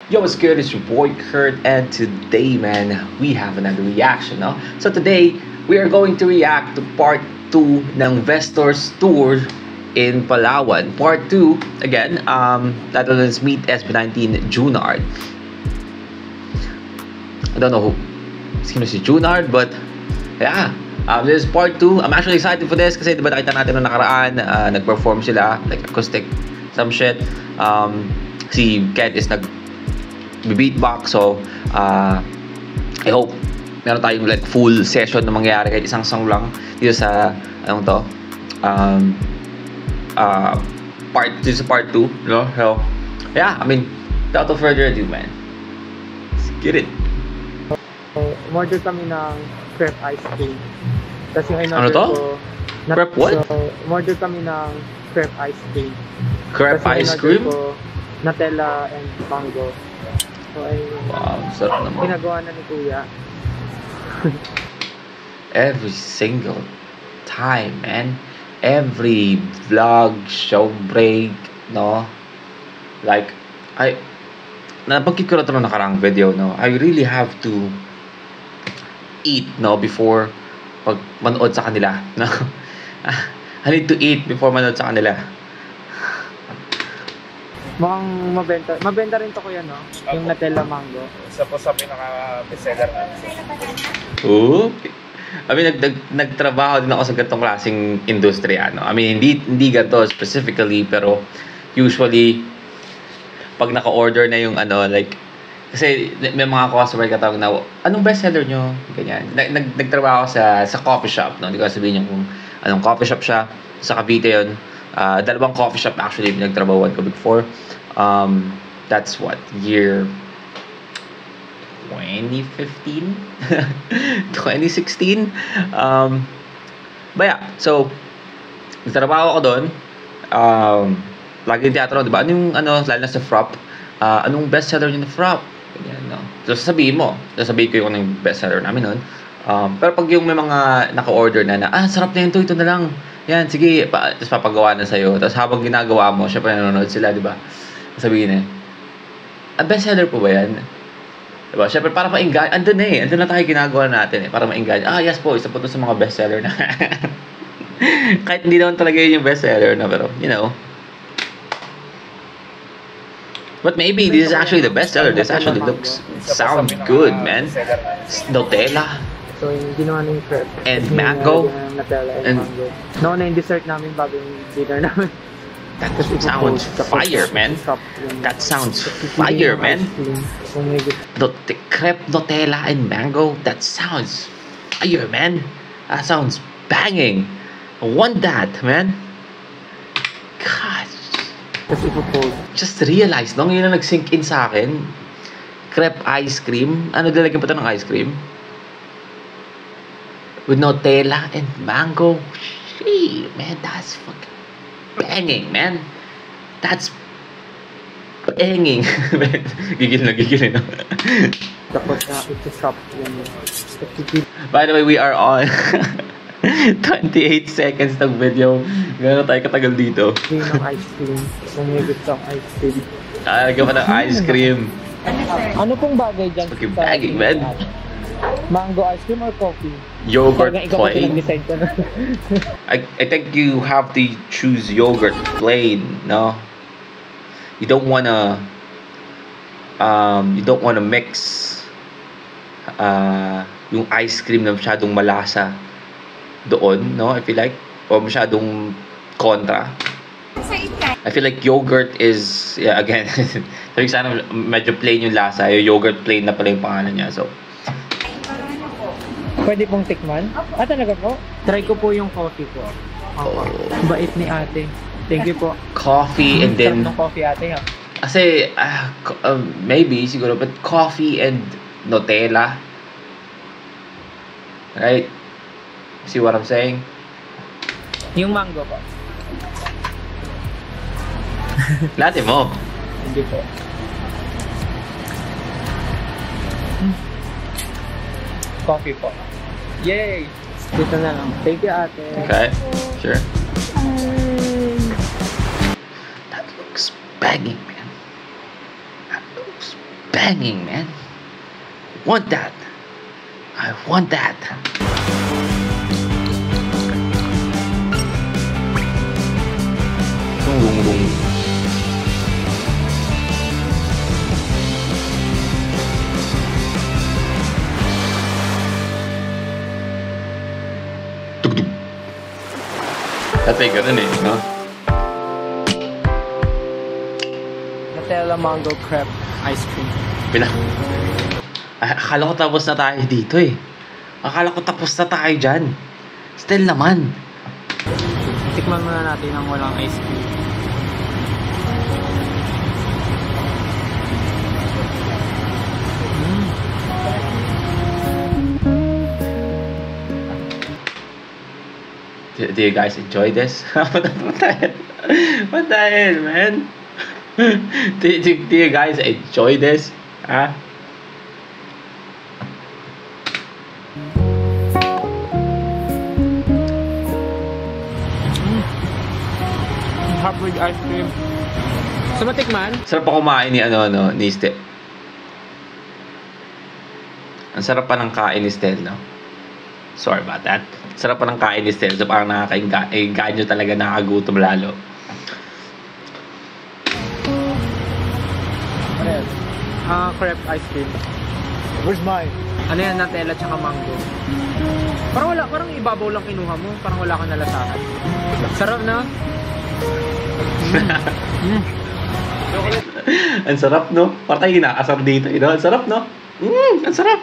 Yo, what's good? It's your boy Kurt, and today, man, we have another reaction, no? So today, we are going to react to part 2 ng Vestors Tour in Palawan. Part 2, again, title is Meet SB19 Junard. I don't know who sino si Junard, but yeah, this is part 2. I'm actually excited for this kasi diba nakita natin nung nakaraan, nag-perform sila, like acoustic, some shit. Si Ken is beatbox, so I hope meron tayong like full session na mangyayari kahit isang song lang dito sa anong to part 2, no? So yeah, I mean, without further ado, man, let's get it. Order kami ng crepe ice cream. Kasi yung ano to? Crepe what? So, order kami ng crepe ice cream. Crepe ice cream? Ko, Nutella and mango. So, ay, wow, sarap naman. Ginagawa na ni Kuya. Every single time, man. Every vlog, show break, no? Like, nabanggit ko na ito nung nakarang video, no? I really have to eat, no? Before pag manood sa kanila, no? I need to eat before manood sa kanila. Mukhang mabenta rin to, Kuya, no? Yung Nutella mango. Isa po sa pinaka-bestseller namin. Okay. I mean, nagtrabaho din ako sa ganitong klaseng industriya, no? I mean, hindi ganito specifically, pero usually pag naka-order na yung ano, like, kasi may mga customer katawag na, anong bestseller nyo? Ganyan. Nagtrabaho ako sa coffee shop, no? Hindi ko sabihin yung kung anong coffee shop siya. Sa Cavite yun. Dalawang coffee shop actually nagtrabahuan ko before. That's what, year 2015? 2016? But yeah, so nagtrabaho ako doon. Laging teatro, di ba? Ano yung, lalo na sa Frap? Anong bestseller niyo na Frap? Ganyan, no? So, sasabihin ko yung anong bestseller namin nun. Pero pag yung may mga naka-order na, sarap na yun to, ito na lang. Yan, sige, tapos papagawa na sa'yo. Tapos habang ginagawa mo, syempre nanonood sila, di ba? Sabihin bestseller po ba yan? Diba? Syempre, para ma-engage, andun na tayo ginagawa natin para ma-engage. Yes po, isa po to sa mga bestseller na. Kahit hindi naman talaga yun yung bestseller na, pero, you know. But maybe this is actually the bestseller. This actually sounds good, man. Nutella. So, yung ginawa ng crepe. And mango. Nutella and mango. Nauna yung dessert namin bago yung dinner namin. That sounds fire, man. That sounds fire, man. Crepe, Nutella, and mango. That sounds fire, man. That sounds banging. I want that, man. Gosh. Just realize, no? Ngayon na nag-sink in sa akin. Crepe ice cream. Ano, lalagyan pa ito ng ice cream? With Nutella and mango. Shit, man, that's fucking banging, man. That's banging. Gigil na. Tapos na, it's a shop. By the way, we are on 28 seconds ng video. Gano'n tayo katagal dito. Ng ice cream. Kung may gusto ang ice cream. Lagyan pa ng ice cream. Ano pong bagay dyan? Fucking banging, man. Mango ice cream or coffee? Yogurt plain. I think you have to choose yogurt plain, no? You don't wanna mix yung ice cream na masyadong malasa doon, no? I feel like, or masyadong kontra. I feel like yogurt is, yeah, again, sabi sana medyo plain yung lasa, yung yogurt plain na pala yung pangalan niya, so pwede pong tikman? Talaga po? Try ko po yung coffee po. Bait ni ate. Thank you po. Coffee and then... Sarap ng coffee ate, ha? Kasi, maybe, siguro, but coffee and Nutella. Right? See what I'm saying? Yung mango po. Latte mo. Hindi po. Coffee po. Yay! Dito na lang. Thank you, ate. Okay, sure. That looks banging, man. That looks banging, man. Want that? I want that. Boom, boom, boom. Tugtog. Dati ganun eh, no? Nutella mango crepe ice cream. Akala ko tapos na tayo dito eh. Akala ko tapos na tayo dyan. Still naman. Tikman muna natin ang walang ice cream. Do you guys enjoy this? What the hell, man? Do you guys enjoy this? Huh? Half with ice cream. So matikman? Sarap pa kumain ni ni Stel. Ang sarap pa ng kain ni Stel, no? Sorry about that. Sarap pa ng kain ni Stel. So parang nakakainganyo talaga, nakakagutom lalo. Ano yan? Crepe ice cream. Where's mine? Ano yan? Nutella tsaka mango. Parang ibabaw lang kinuha mo. Parang wala kang nalasahan. Sarap na. Ang sarap, no? Parang tayo kinakasar dito, you know? Ang sarap, no? Ang sarap.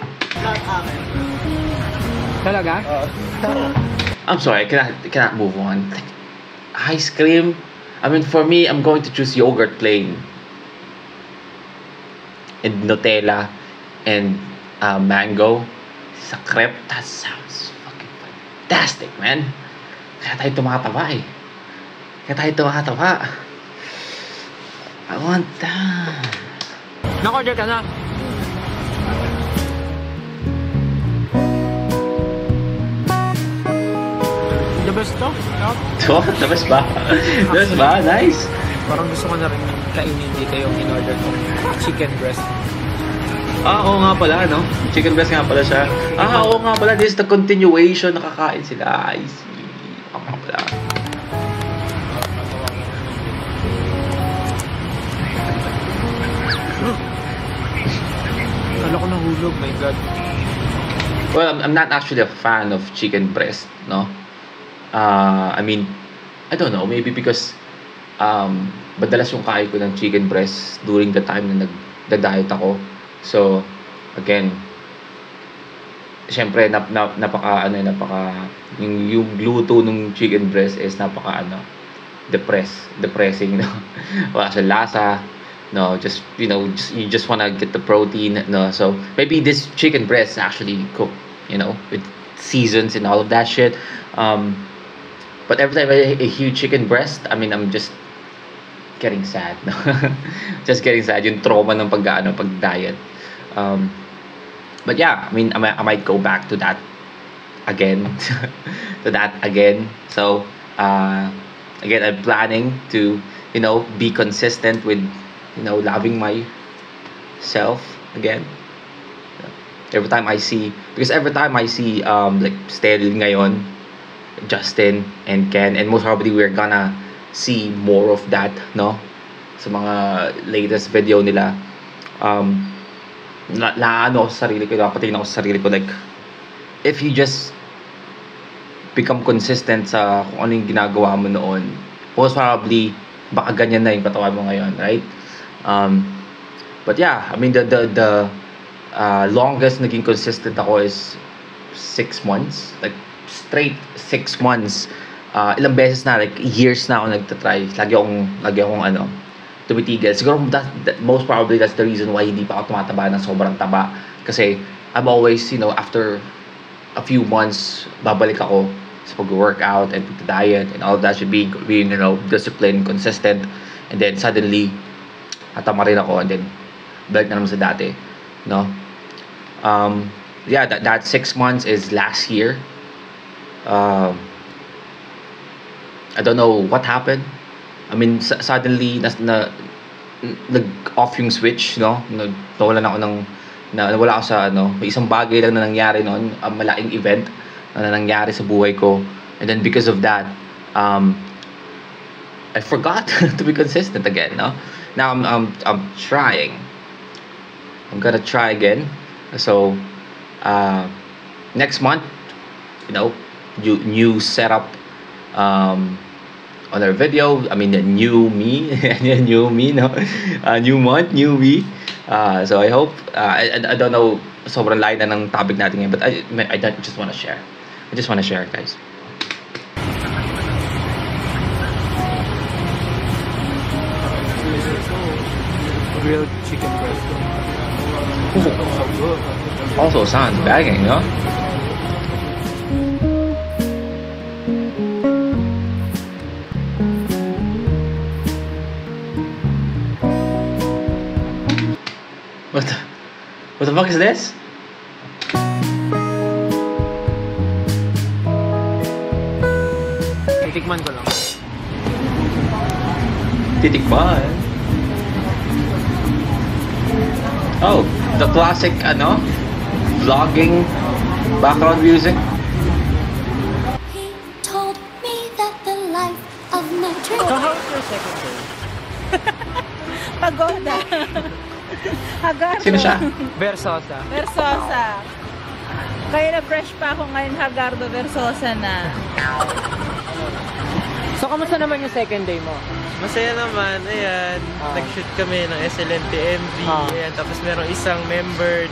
Talaga? I'm sorry, I cannot move on. Like, ice cream. I mean, for me, I'm going to choose yogurt plain. And Nutella. And mango. Sa crepe. That sounds fucking fantastic, man. Kaya tayo tumataba eh. I want that. Naka-order ka na. The best to? So, the best ba? The best ba? Nice. Parang gusto ko na rin kainin dito yung in-order ko. Chicken breast. Oo nga pala, no? Chicken breast nga pala siya. Oo nga pala. This is the continuation. Nakakain sila. I see. Oo nga pala. Kala ko nahulog, my God. Well, I'm not actually a fan of chicken breast, no? I mean, I don't know. Maybe because madalas yung kain ko ng chicken breast during the time na nagda-diet ako. So, again, syempre, yung gluto ng chicken breast is depressing, no? Wala siya lasa, no? Just, you just wanna get the protein, no? So, maybe this chicken breast is actually cooked, with seasons and all of that shit. But every time I hear chicken breast, I mean, I'm just getting sad, no? Just getting sad, yung trauma ng pag-diet. But yeah, I mean, I might go back to that again. So, again, I'm planning to, be consistent with, loving myself again. Every time I see like Stel ngayon, Justin and Ken, and most probably we're gonna see more of that, no? Sa mga latest video nila. Naano ako sa sarili ko, napatingin ako sa sarili ko, like, if you just become consistent sa kung ano yung ginagawa mo noon, most probably, baka ganyan na yung katawan mo ngayon, right? But yeah, I mean, the longest naging consistent ako is 6 months, like, straight 6 months. Ilang beses na, like, years na ako nagtatry. Lagi akong tumitigil. Siguro most probably that's the reason why hindi pa ako tumataba ng sobrang taba. Kasi I'm always, after a few months, babalik ako sa pag-workout and pag-diet and all of that should be disciplined, consistent. And then suddenly, natama rin ako and then balik na naman sa dati. No? Yeah, that 6 months is last year. I don't know what happened. I mean, suddenly nag-off yung switch, no? Nawalan ako nawala ako sa may isang bagay lang na nangyari noon, malaking event na nangyari sa buhay ko. And then because of that, I forgot to be consistent again, no? Now I'm trying. I'm gonna try again. So next month, new setup on our video. I mean, the new me, new me, no? New month, new me. So I hope, I don't know, sobrang layo na ng topic natin ngayon, but I just want to share. I just want to share, guys. Grilled chicken breast. Also sounds bagging, no? What the fuck is this? Titikman ko lang. Titikman. Oh, the classic, vlogging background music. He told me that the life of my dream. So how's your second day? Pagoda. Hagardo. Sino siya? Versosa. Versosa. Kaya na fresh pa ako ngayon, Hagardo Versosa na. So kamusta naman yung second day mo? Masaya naman, ayan. Nag-shoot kami ng SLNT MV. Ayan, tapos merong isang member,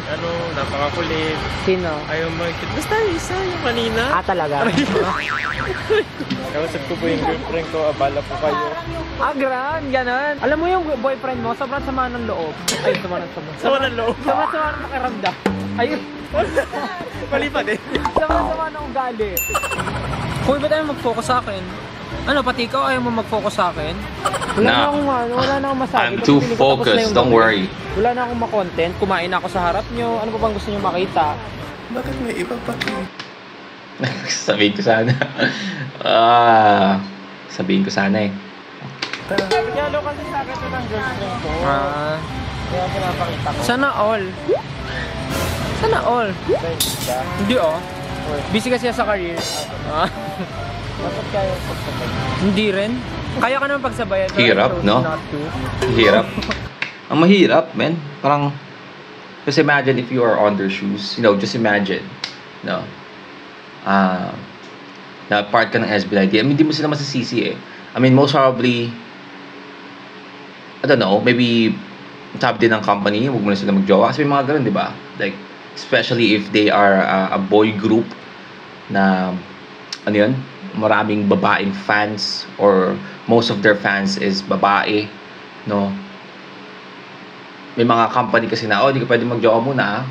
napakakulit. Sino? Ayaw mag-shoot. Basta isa, yung kanina. Talaga? Kausap ko po yung girlfriend ko, abala po kayo. Ganon. Alam mo yung boyfriend mo, sobrang sama ng loob. Ay, sama ng loob. Sobrang sama ng pakiramdam. Ayun. Mali pa din. Sama ng ugali. Hoy, ba't ayaw mag-focus sa akin? Pati ikaw ayaw mo mag-focus sa akin? Wala na akong masabi. I'm too Kasi feeling ko tapos na focused, yung don't gabi. worry. Wala na akong ma-content, kumain na ako sa harap nyo. Ano pa bang gusto nyo makita? Bakit may iba pa to? Sabihin ko sana. Sabihin ko sana eh. Yalo kasi sa akin ito ng girlfriend ko. Kaya pinapakita ko. Sana all. Hindi busy kasi sa career. Bakit kaya pagsabay? Hindi rin. Kaya ka naman pagsabayan. pero Hirap, I chose no? not to. Hirap. Ang mahirap, man. Parang, just imagine if you are on their shoes. Just imagine. Na part ka ng SB90. I mean, hindi mo sila masasisi eh. I mean, most probably, I don't know, maybe, sabi din ng company, huwag mo na sila mag-jowa. Kasi may mga ganun, di ba? Like, especially if they are a boy group na, maraming babaeng fans or most of their fans is babae, no? May mga company kasi na, hindi ka pwede mag-jowa muna,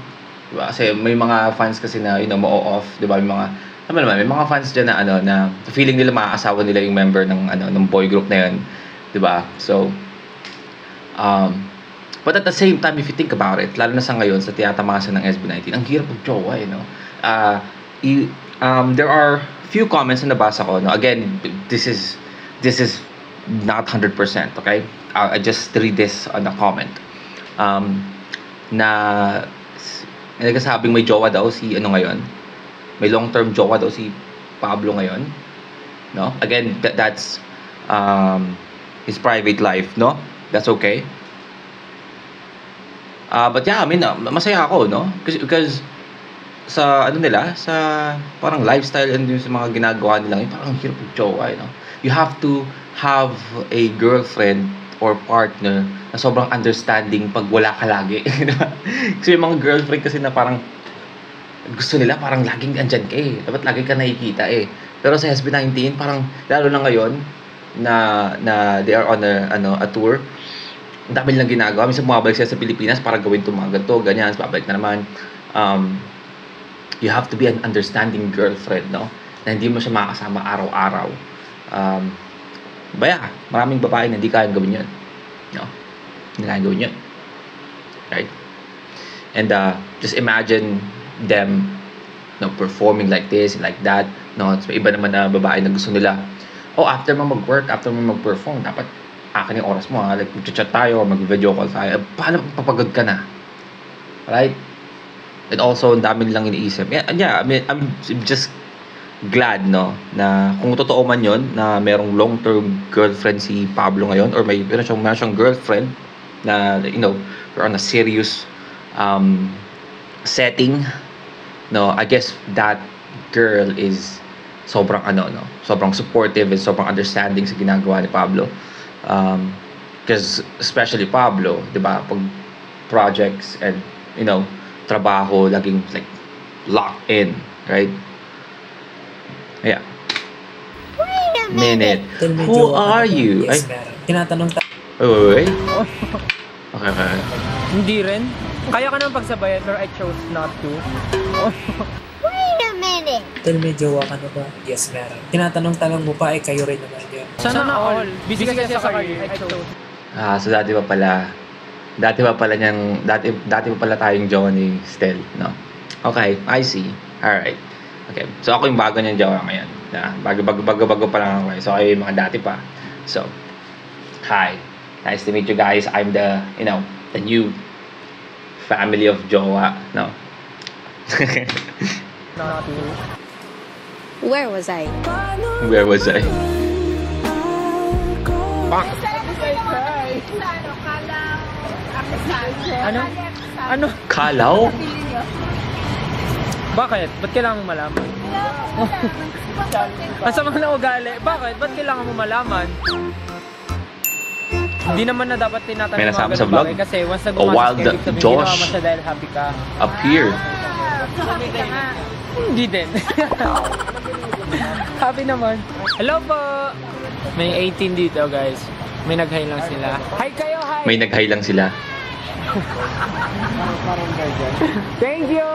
diba? Kasi may mga fans kasi na, ma-off, diba? May mga fans dyan na, na feeling nila makakasawa nila yung member ng boy group na yun, diba? So, but at the same time, if you think about it, lalo na sa ngayon, sa tinatamasa ng SB19, ang hirap mag-jowa, there are few comments na nabasa ko, no? Again, this is not 100%, okay? I just read this on a comment. Na nagkasabing may jowa daw si ngayon. May long-term jowa daw si Pablo ngayon, no? Again, that's his private life, no? That's okay. But yeah, I mean, masaya ako, no? Because sa sa parang lifestyle and yung sa mga ginagawa nila, parang hirap mag-jowa, You have to have a girlfriend or partner na sobrang understanding pag wala ka lagi. Kasi yung mga girlfriend kasi na parang gusto nila parang laging andyan ka eh. Dapat lagi ka nakikita eh. Pero sa SB19, parang lalo na ngayon na they are on a tour, ang dami nilang ginagawa. Minsan bumabalik sila sa Pilipinas para gawin itong mga ganito, ganyan, babalik na naman. You have to be an understanding girlfriend, no? Na hindi mo siya makakasama araw-araw. Maraming babae na hindi kayang gawin yun. No? Hindi kayang gawin yun. Right? And just imagine them performing like this, like that. No? May iba naman na babae na gusto nila, after mo mag-work, after mo mag-perform, dapat akin yung oras mo ha. Like, mag-chat tayo, mag-video call tayo. Paano papagod ka na? Right? And also, ang dami nilang iniisip. Yeah, I mean, I'm just glad, no, na kung totoo man yon na merong long-term girlfriend si Pablo ngayon, or meron siyang girlfriend na, you know, we're on a serious setting, no, I guess that girl is sobrang sobrang supportive and sobrang understanding sa ginagawa ni Pablo. Because especially Pablo, 'di ba, pag projects and, you know, trabaho, laging like locked in, right? Yeah. Wait a Minute. Tell me, Who jowa are ka na ba? you? Yes, Ay, meron. Tinatanong wait. Okay. Hindi rin. Kaya ka naman pagsabayan, pero I chose not to. Wait a minute. Tell me, jowa ka na ba? Yes, meron. Tinatanong-tanong mo pa, kayo rin naman yun. Sana all. Busy kasi sa career. I chose. So dati pa pala tayong jowa ni Stel, no? Okay, I see. Alright. Okay, so ako yung bago niyang jowa ngayon. Bago pa lang ako. So kayo yung mga dati pa. So, hi. Nice to meet you guys. I'm the new family of jowa, no? Not to. Where was I? Where was I? Ano? Kalaw? Bakit? Ba't kailangan mo malaman? Ang sama na ugali. Bakit? Ba't kailangan mo malaman? Hindi naman na dapat tinatanong May mga nasabi sa ganun vlog? bagay kasi once na A wild gumastos ka, ibig sabihin Josh. ginawa mo siya dahil happy ka. Appear. Hindi din. Happy naman. Hello po! May 18 dito guys. May nag-hi lang sila. Hi kayo, hi! May nag-hi lang sila. Thank you!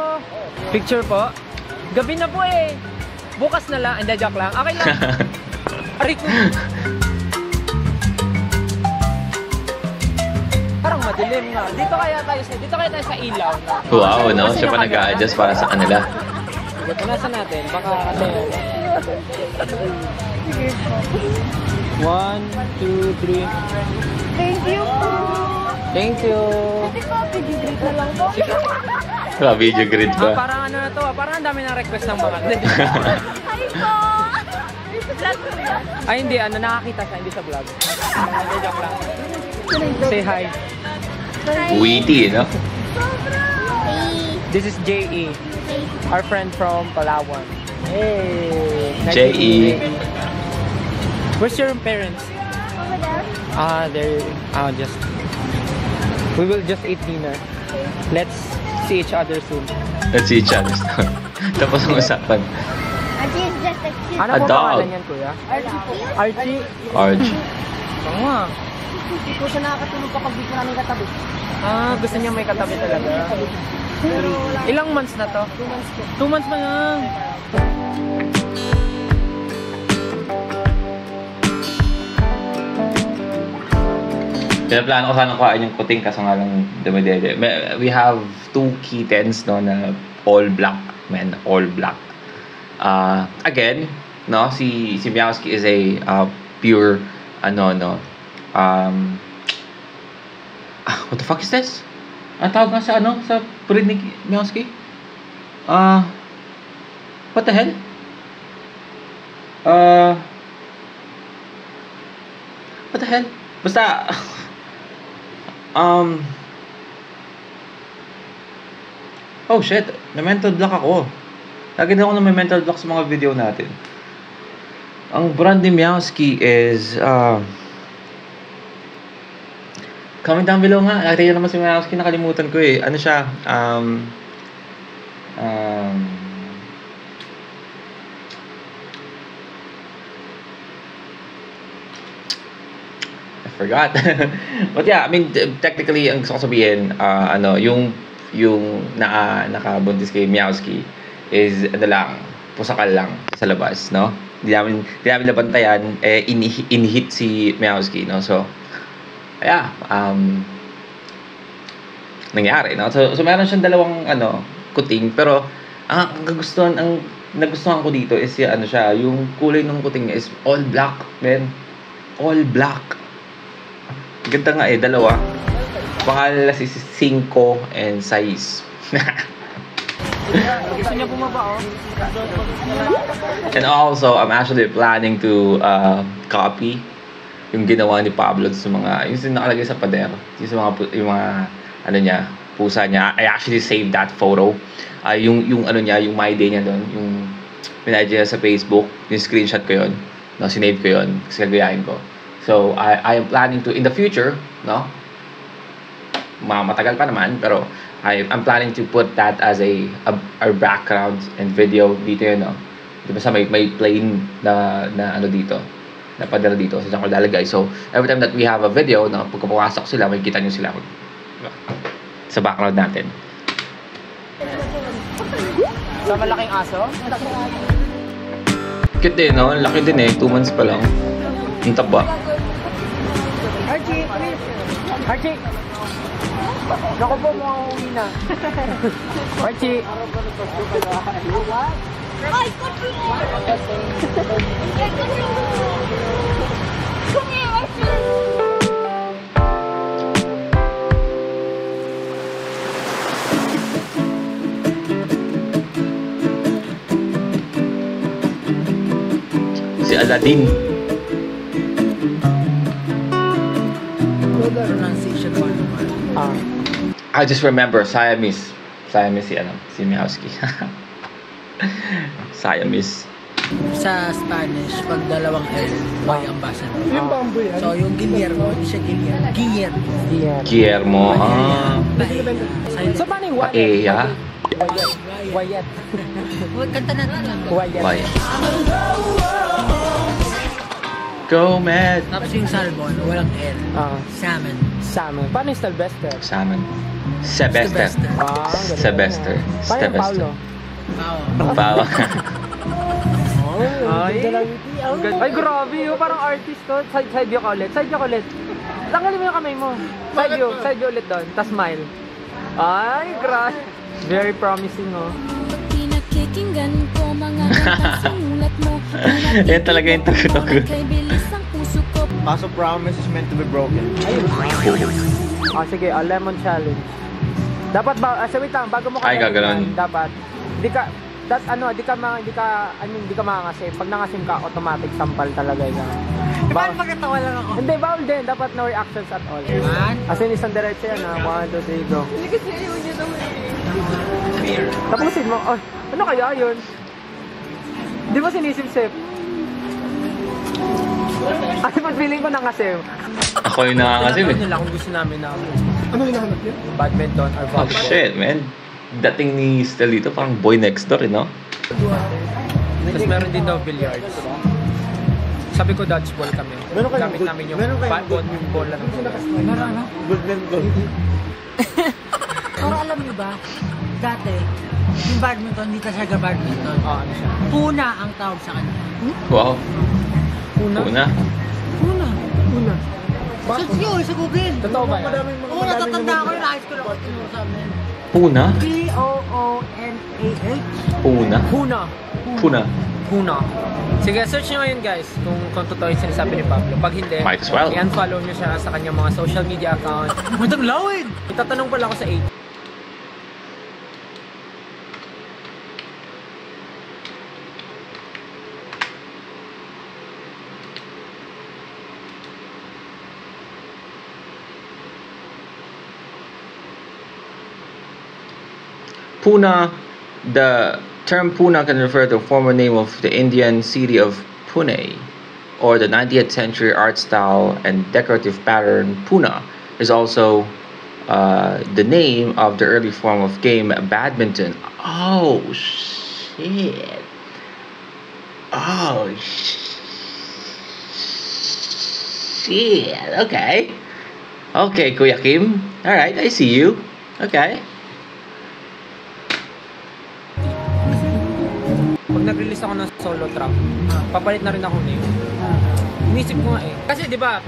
Picture po. Gabi na po eh. Bukas na lang. Hindi, joke lang. Okay lang. Aray ko. Parang madilim nga. Dito kaya tayo sa ilaw. Wow, no? Kasi Siya pa yung nag-a-adjust para sa kanila. Sige, punasan natin. Baka kasi... 1, 2, 3. Thank you po. Thank you. Kasi po, pedigree ko lang po. Video grid pa. Parang ano na to, parang ang dami ng request ng mga. Hi po. Vlog ko yan. Ay hindi, nakakita siya, hindi sa vlog. Hindi, joke lang. Say hi. Witty, no? This is J.E. Our friend from Palawan. Hey! Nice to J.E. meet you. Where's your parents? Over there. They're just... We will just eat dinner. Let's see each other soon. Let's see each other. Tapos ang usapan. Auntie is just a cute. Ano A po dog. pangalan yan, kuya? Archie? Archie. Oo nga. Hindi po siya nakakatulog kapag di ko namin katabi. Gusto niya may katabi talaga. Ilang months na to? 2 months po. 2 months pa lang. Pinaplano ko sana kuhain yung kuting kaso nga lang dumidede. We have 2 kittens, no, na all black, man, all black. Again, no, si Meowski is a pure what the fuck is this? Ang tawag nga sa sa breed ni Meowski? What the hell? What the hell? Basta oh shit, may mental block ako. Lagi na ako na may mental block sa mga video natin. Ang brand ni Meowski is comment down below nga. Nakita nyo naman si Meowski, nakalimutan ko eh. Ano siya? I forgot. But yeah, I mean, technically, ang gusto ko sabihin, yung nakabuntis kay Meowski is, pusakal lang sa labas, no? Di namin nabantayan, in-hit si Meowski, no? So, yeah, nangyari, no? So meron siyang dalawang, kuting, pero, ang nagustuhan ko dito is, yung kulay ng kuting is all black, man. All black. Ganda nga eh, dalawa. Pangalan nila si Cinco and Sais. Gusto niya bumaba, oh. And also, I'm actually planning to copy yung ginawa ni Pablo sa mga, yung nakalagay sa pader. Yung mga ano niya, pusa niya. I actually saved that photo. Yung ano niya, yung my day niya doon, yung pinadya niya sa Facebook, yung screenshot ko yun. No, sinave ko yun, kasi gagayahin ko. So, I am planning to, in the future, no? Matagal pa naman, pero I'm planning to put that as our background and video dito yun, no? Diba sa may plane na ano dito, na padala dito, so saan ko lalagay. So, every time that we have a video, no, pagka pumasok sila, makikita nyo sila diba? Sa background natin. Sa malaking aso? Cute din, no? Laki din eh. 2 months pa lang. Ang taba. Archie, please! Archie! Naku po, mga uwi na. Archie! Ay, Archie! Come here, Archie! Si Aladdin. Pronunciation mo naman. I just remember Siamese. Siamese si Mihawski. Siamese. Sa Spanish, pag dalawang L, Y ang basa mo. So, yung Guillermo, hindi siya Guillermo. Guillermo. So, paano yung Wyatt? Paella. Wyatt. Kanta natin lang. Wyatt. Go, Matt! Tapos yung salmon, walang L. Salmon. Salmon. Paano yung Sylvester? Salmon. Sebester. Sebester. Paano yung Paulo? Pao. Pao. Ay, grabe yun. Parang artist to. Side view ka ulit. Side view ka ulit. Tanggalin mo yung kamay mo. Side view ulit doon. Tas smile. Ay, grabe. Very promising, oh. Pinakikinggan ko mga gandang sinulat mo. Yan talaga yung tugot-tugot. Kay bilis ang puso ko. Paso promise is meant to be broken. Sige, lemon challenge. Dapat ba, wait lang, bago mo Ay, gaganon. dapat, di ka mangangasim. Pag nangasim ka, automatic sampal talaga yun. Paano magkatawa lang ako? Hindi, bawal din. Dapat no reactions at all. As in, isang diretso yan, 1, 2, 3, go. Hindi kasi ayaw niya naman. Tapusin mo. Oh, ano kaya yun? Di ba sinisip-sip? Kasi pag feeling ko nangasim. Ako yung nangangasim eh. Ano lang kung gusto namin na ano yung hinahanap niya? Badminton or Oh volleyball. shit, man. Dating ni Stelito, parang boy next door, eh, no? Tapos meron din daw billiards. Sabi ko dodgeball kami. Gamit namin yung bola ng bola. Meron ano? Badminton. Pero alam niyo ba, dati, yung badminton, hindi talaga badminton. Ano siya? Puna ang tawag sa kanya. Wow. Una? Una. Una. Search nyo sa Google. Totoo ba yan? Oo, natatanda ko yung high school ako tinuro sa amin. Puna? P-O-O-N-A-H. Puna? Huna. Puna. Huna. Sige, search nyo ngayon guys kung totoo yung sinasabi ni Pablo. Pag hindi, Might as well. i-unfollow nyo siya sa kanyang mga social media account. Madang lawin! Itatanong pala ako sa 8. Pune. The term Pune can refer to a former name of the Indian city of Pune, or the 19th century art style and decorative pattern. Pune is also the name of the early form of game badminton. Oh shit! Oh shit! Okay, okay, Kuya Kim. All right, I see you. Okay. Pag nag-release ako ng solo track, papalit na rin ako name. Inisip ko nga eh. Kasi di ba,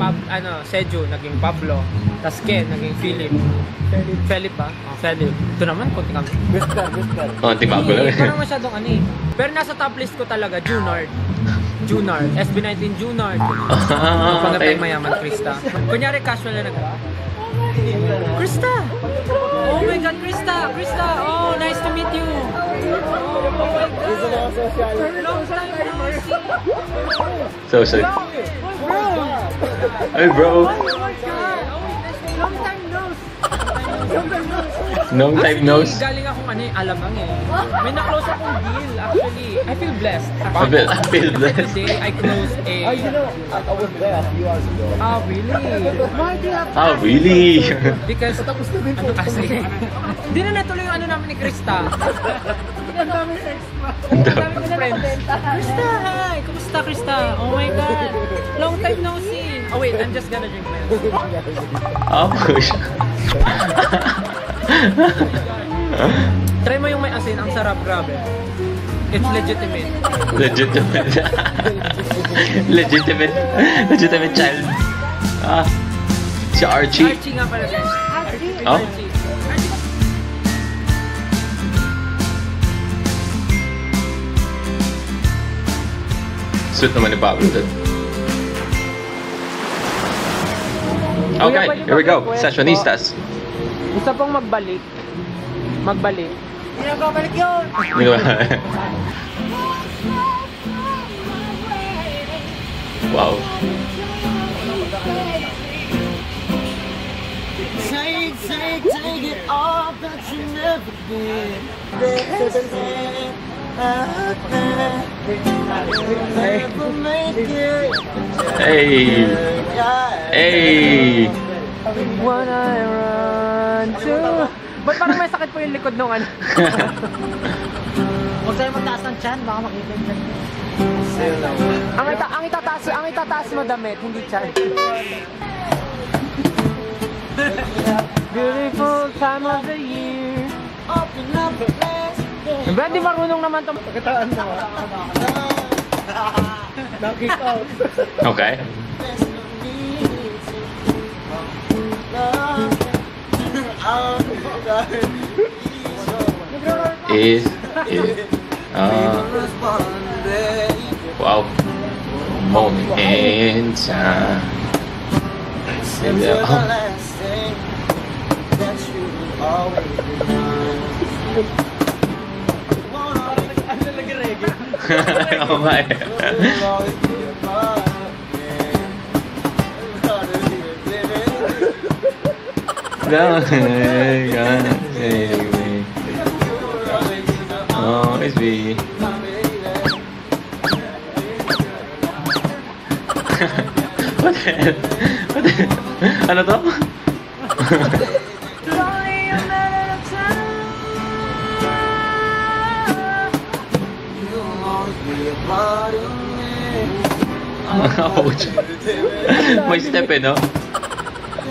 Seju naging Pablo, tas Ken naging Philip. Philip ba? Philip. Ito naman, konti kami. Konti bago lang. Parang masyadong ano eh. Pero nasa top list ko talaga, Junard. Junard. SB19 Junard. Ah, Pag okay. mayaman, Krista. Kunyari, casual na Krista! Oh my God, Krista! Krista! Oh, nice to meet you! Oh my God! Long time no see! So, sorry. Bro! Hey, bro. Oh my God! Oh, long time no see! Long time no Actually, galing akong alamang eh. May na-close akong deal actually. I feel blessed. I feel blessed. Today, I closed a... I was there a few hours ago. Oh, really? Ah, really? Because, ano kasi? Hindi na natuloy yung ano namin ni Krista. Ang dami kong friends. Krista, hi! Kumusta, Krista? Oh my God! Long time no see! Oh wait, I'm just gonna drink my Oh, push. Try mo yung may asin, ang sarap, grabe. It's legitimate. Legitimate. Legitimate child. Ah, si Archie. Archie nga pala guys. Archie? Oh? Archie. Suit naman ni Pablo dun. Okay, here we go. Sessionistas. Isa pong magbalik. Magbalik. Hindi na babalik yun! Hindi ko Wow. Take it all that you never did. Never make it. Hey. Hey. When I run to... Ba't parang may sakit po yung likod nung ano? Huwag tayo magtaas ng tiyan, baka makita yung tiyan. Ang itataas mo damit, hindi chan. Beautiful time of the year. Open up the place. Ba, di marunong naman ito. Pagkataan mo. Knock-kick out. Okay. Is wow. Moment in time. Oh my. No, gonna save me. Always be. What the hell? What the hell? Ano to? Ouch. May step eh, no?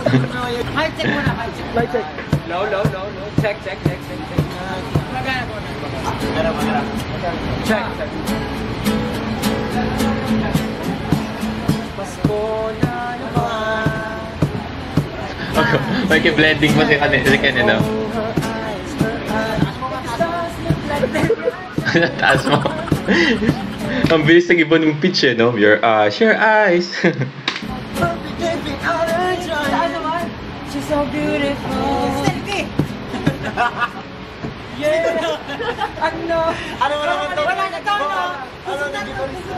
Mic check muna, mic check. Light check. Low. Check. Magana po na. Check. Pasko na naman. Okay. May blending mo si Ken, no? Taas mo. Ang bilis ng iba ng pitch eh, no? Your eyes. She's so beautiful. Selfie! Yeah! Ano? Ano mo naman to? Wala na tono! Gusto na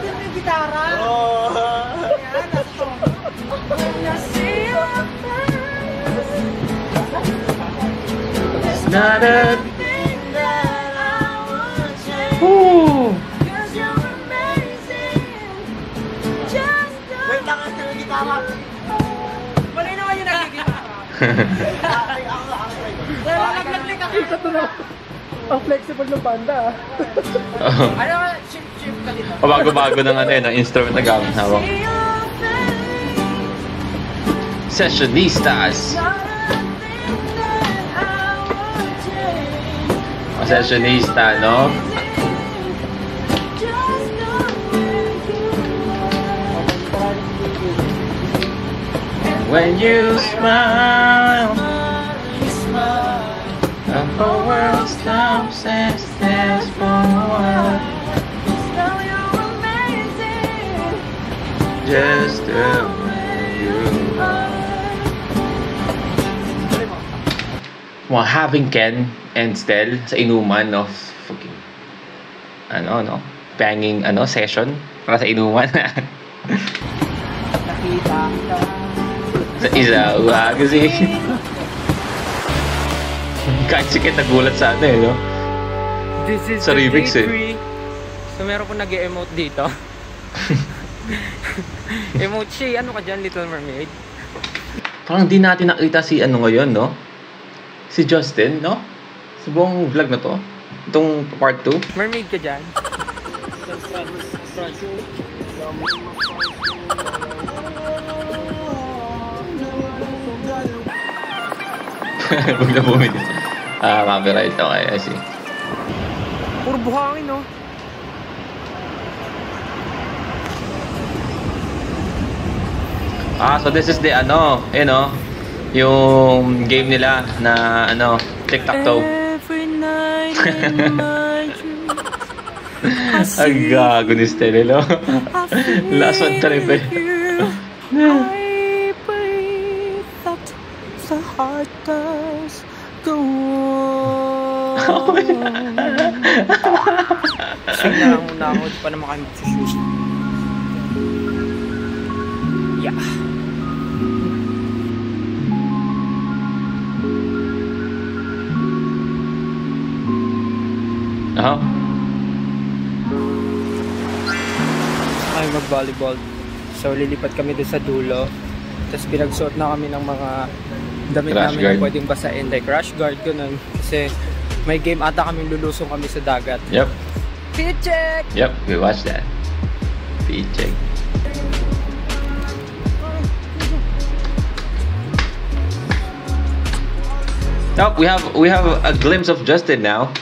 yung gitara! Oh. Yan, nasa tono. It's not a... Ooh. Wait lang, nasa yung gitara! Malay naman yung nakikita. Lalaglag ako! Ito to na. Ang flexible ng banda. Ano ka? Chip ka dito. O bago-bago ng ano yun, ng instrument na gamit hawak. Sessionistas. O sessionista, no? When you smile, the whole world stops and stares for a while. Just the way you are. Well, having Ken and Stel sa inuman of fucking banging session para sa inuman. Nakita ka. Sa isa, kasi kahit si Ken nagulat sa no? This is Sa the remix, day 3. So meron po nag-emote dito. Emote siya, ano ka dyan, Little Mermaid? Parang di natin nakita si ngayon, no? Si Justin, no? Sa buong vlog na to. Itong part 2. Mermaid ka dyan? Huwag na bumili. Copyright. Okay, I see. Puro buhangin, no? So this is the yung game nila na tic-tac-toe. Every night in my dreams, Ang gago ni Stella, no? Last one trip eh. I believe that the heart does go on. Sing na lang muna ako, di pa naman kami mag-shoot. Yeah. Ay, mag-volleyball. So, lilipat kami doon sa dulo. Tapos, pinagsuot na kami ng mga damit Crash namin guard. na pwedeng basahin. Like, crash guard, ganun. Kasi, may game ata kami lulusong kami sa dagat. Yep. Fit check! Yep, we watched that. Check. Oh, we have a glimpse of Justin now.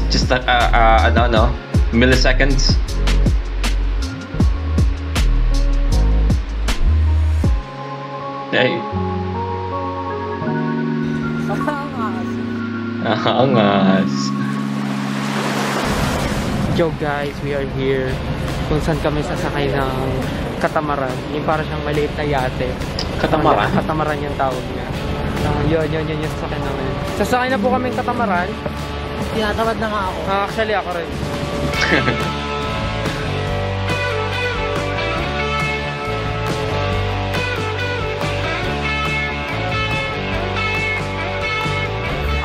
Just milliseconds. Hey. Angas. Yo guys, we are here. Kung saan kami sasakay ng katamaran. Yung para siyang maliit na yate. Katamaran? Katamaran yung tawag niya. Yun yung sasakay namin. Sasakay na po kami ng katamaran. Tinatamad na nga ako. Actually, ako rin.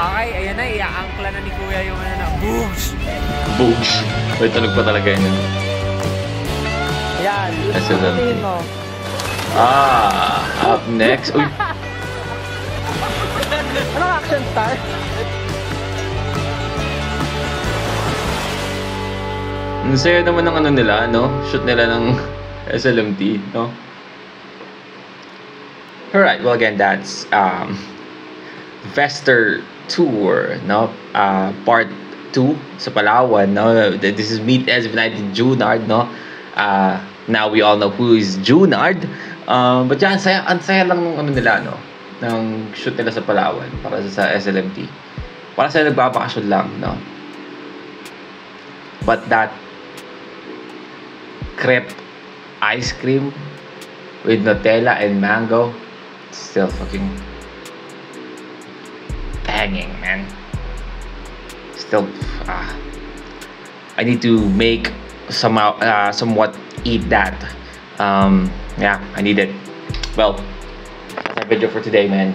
Okay, ayan na. Iaangkla na ni Kuya yung boogs! Boogs. May tunog pa talaga yun. Yan. Excellent. Tingin mo. Up next. Uy. Anong action star? Ang saya naman ng nila, no? Shoot nila ng SLMT, no? Alright, well again, that's Vester Tour, no? Part 2 sa Palawan, no? This is Meet SV19 Junard, no? Now we all know who is Junard. But yeah, ang saya lang ng nila, no? Ng shoot nila sa Palawan para sa SLMT. Para sa nagbabakasyon lang, no? But that crepe ice cream with Nutella and mango, still fucking banging, man. Still, I need to make somewhat eat that. Yeah, I need it. Well, that's our video for today, man.